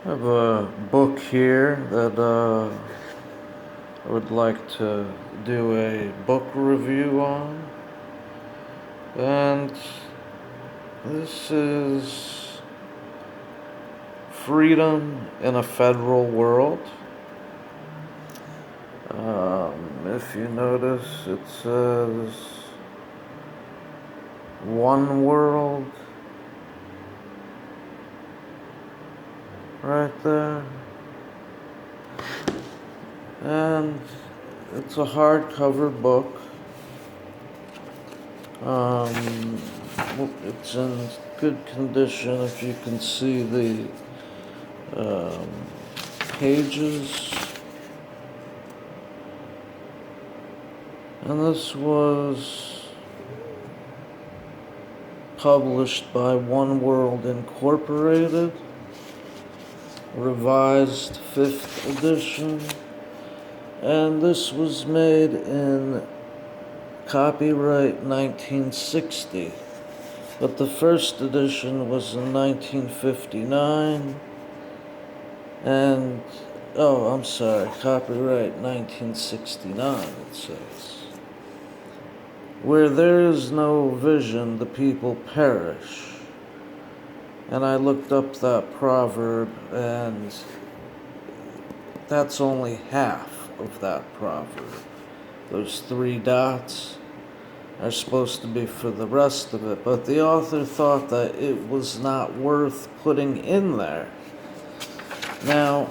I have a book here that I would like to do a book review on. And this is Freedom in a Federal World. If you notice, it says One World right there. And it's a hardcover book. It's in good condition if you can see the pages. And this was published by One World Incorporated, revised 5th edition, and this was made in copyright 1960, but the first edition was in 1959, and, copyright 1969, it says. Where there is no vision, the people perish. And I looked up that proverb, and that's only half of that proverb. Those 3 dots are supposed to be for the rest of it, but the author thought that it was not worth putting in there. Now,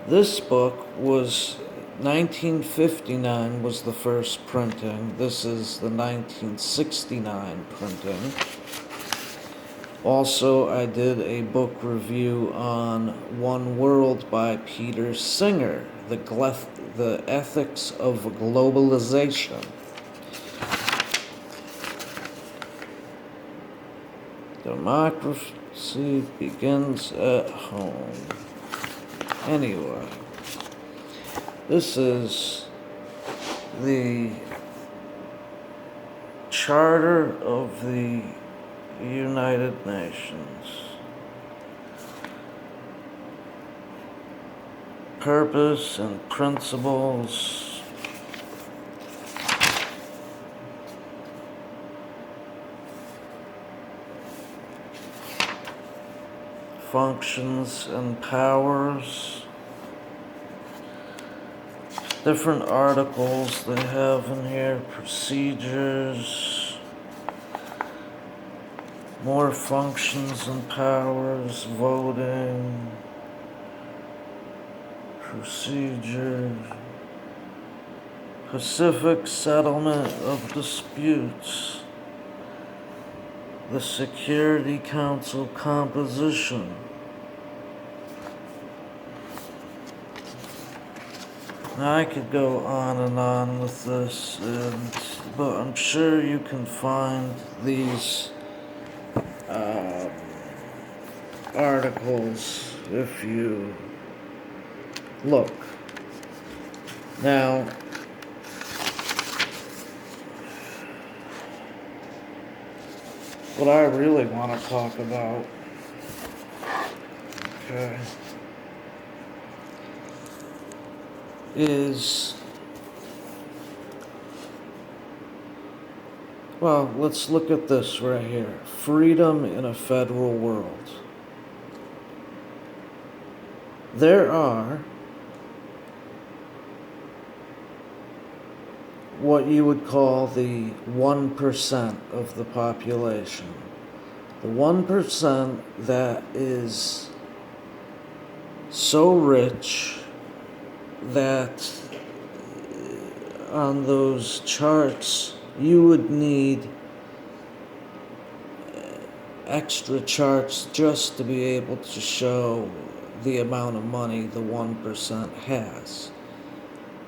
this book was 1959 was the first printing. This is the 1969 printing. Also, I did a book review on One World by Peter Singer, The Ethics of Globalization. Democracy begins at home. Anyway, this is the Charter of the United Nations. Purpose and principles. Functions and powers. Different articles they have in here. Procedures. More functions and powers. Voting. Procedure. Pacific settlement of disputes. The Security Council composition. Now I could go on and on with this, but I'm sure you can find these articles if you look. Now, what I really want to talk about, is, well, let's look at this right here. Freedom in a Federal World. There are what you would call the 1% of the population. The 1% that is so rich that on those charts you would need extra charts just to be able to show the amount of money the 1% has.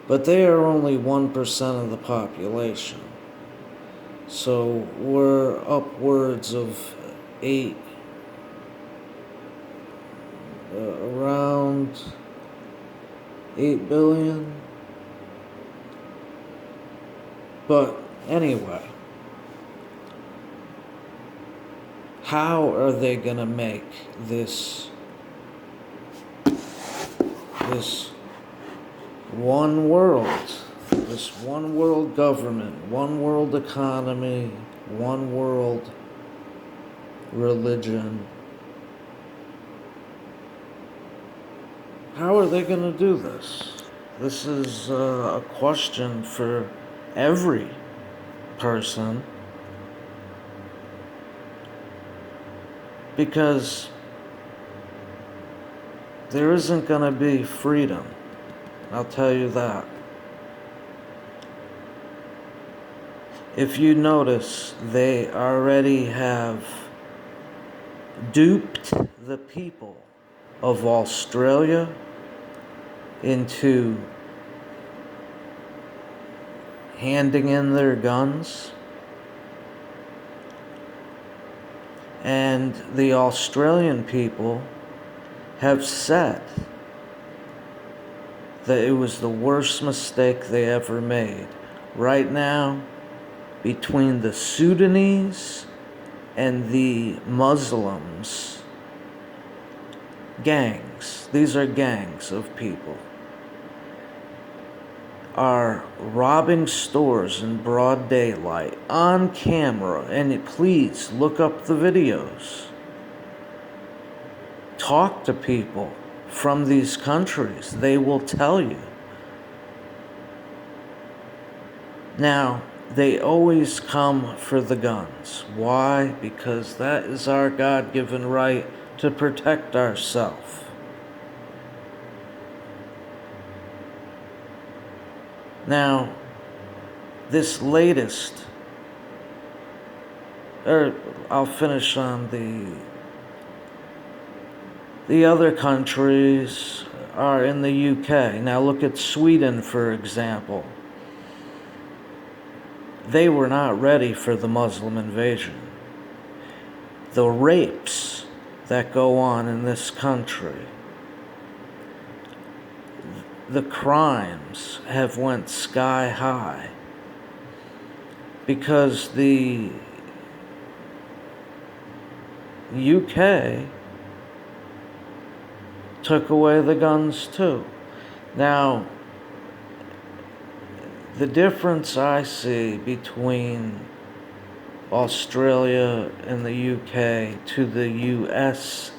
But they are only 1% of the population. So we're upwards of around 8 billion. But anyway, how are they going to make this one world, this one world government, one world economy, one world religion? How are they going to do this? This is a question for every person, because there isn't going to be freedom. I'll tell you that. If you notice, they already have duped the people of Australia into handing in their guns. And the Australian people have said that it was the worst mistake they ever made. Right now, between the Sudanese and the Muslims, gangs, these are gangs of people, are robbing stores in broad daylight on camera. And please look up the videos. Talk to people from these countries. They will tell you. Now, they always come for the guns. Why? Because that is our God-given right to protect ourselves. Now, this latest, I'll finish on the other countries are in the UK. Now look at Sweden, for example. They were not ready for the Muslim invasion. The rapes that go on in this country, the crimes have went sky high because the UK took away the guns too. Now, the difference I see between Australia and the UK to the USA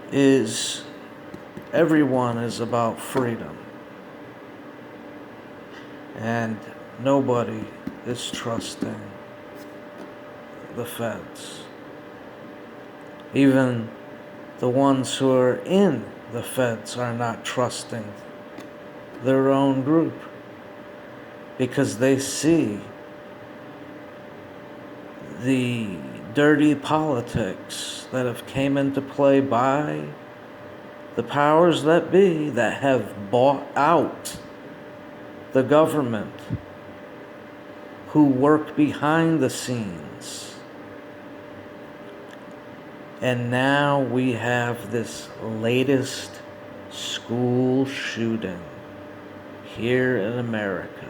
is everyone is about freedom, and nobody is trusting the feds. Even the ones who are in the feds are not trusting their own group, because they see the dirty politics that have came into play by the powers that be, that have bought out the government, who work behind the scenes. And now we have this latest school shooting here in America.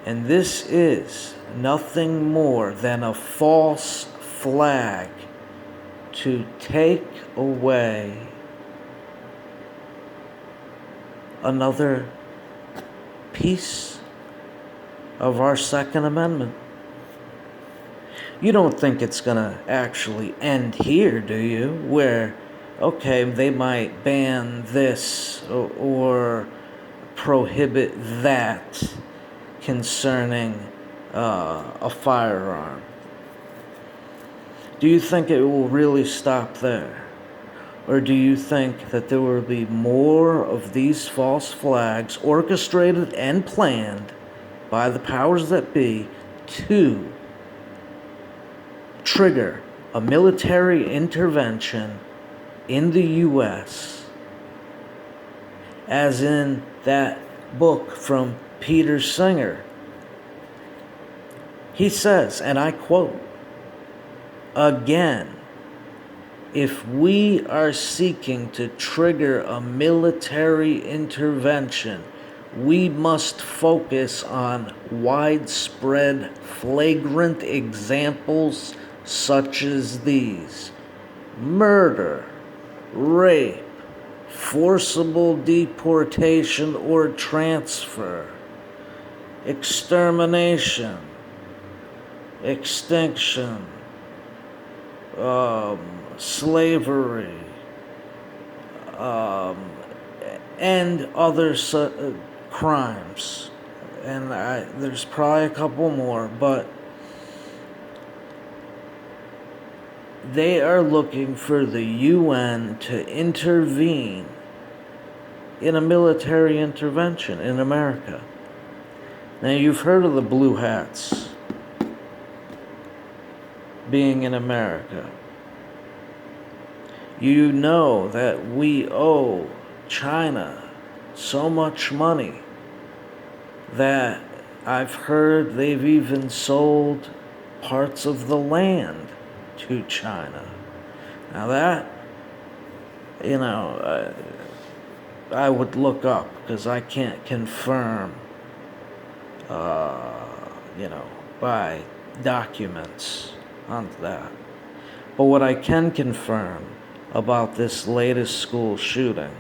And this is nothing more than a false flag to take away another piece of our Second Amendment. You don't think it's going to actually end here, do you? Where, okay, they might ban this or prohibit that concerning a firearm. Do you think it will really stop there? Or do you think that there will be more of these false flags orchestrated and planned by the powers that be to trigger a military intervention in the U.S., as in that book from Peter Singer? He says, and I quote, "Again, if we are seeking to trigger a military intervention, We must focus on widespread, flagrant examples such as these: murder, rape, forcible deportation or transfer, extermination, extinction, slavery, and other crimes. And there's probably a couple more, but they are looking for the UN to intervene in a military intervention in America. Now, you've heard of the Blue Hats being in America. You know that we owe China so much money that I've heard they've even sold parts of the land to China. Now that, I would look up because I can't confirm, by documents on that. But what I can confirm about this latest school shooting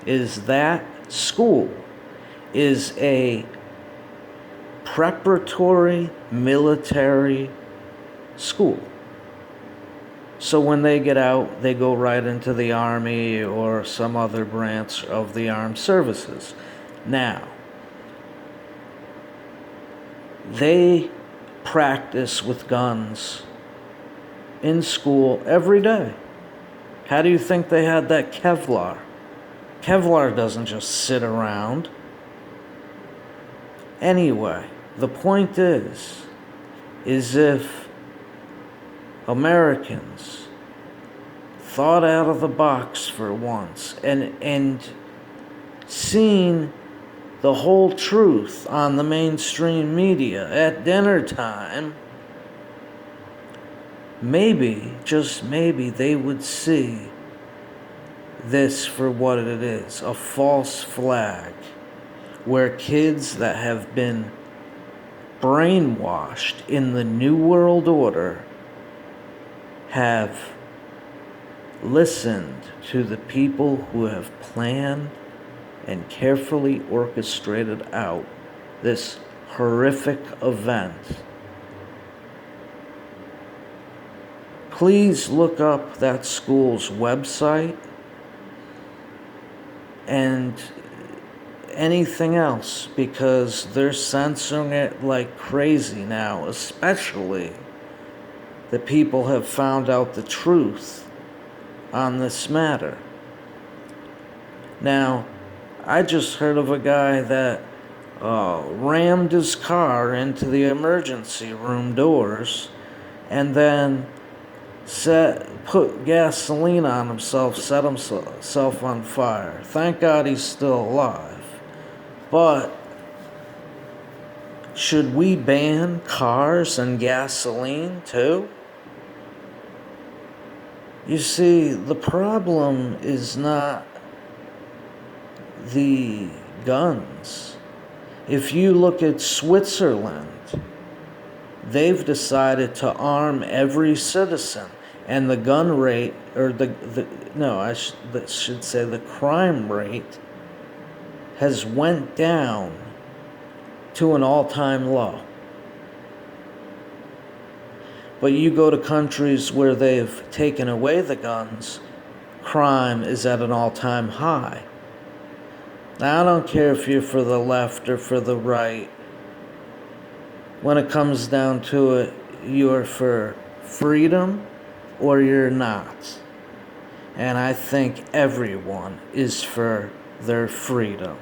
is that school is a preparatory military school. So when they get out, they go right into the Army or some other branch of the armed services. Now, they practice with guns in school every day. How do you think they had that Kevlar? Kevlar doesn't just sit around. Anyway, the point is if Americans thought out of the box for once and seen the whole truth on the mainstream media at dinner time, maybe, just maybe, they would see this for what it is, a false flag, where kids that have been brainwashed in the New World Order have listened to the people who have planned and carefully orchestrated out this horrific event. Please look up that school's website and anything else, because they're censoring it like crazy now, especially that people have found out the truth on this matter. Now, I just heard of a guy that rammed his car into the emergency room doors and then put gasoline on himself, set himself on fire. Thank God he's still alive. But should we ban cars and gasoline too? You see, the problem is not the guns. If you look at Switzerland, they've decided to arm every citizen, and the gun rate, or I should say the crime rate, has went down to an all-time low. But you go to countries where they've taken away the guns, crime is at an all-time high. Now, I don't care if you're for the left or for the right. When it comes down to it, you're for freedom or you're not. And I think everyone is for their freedom.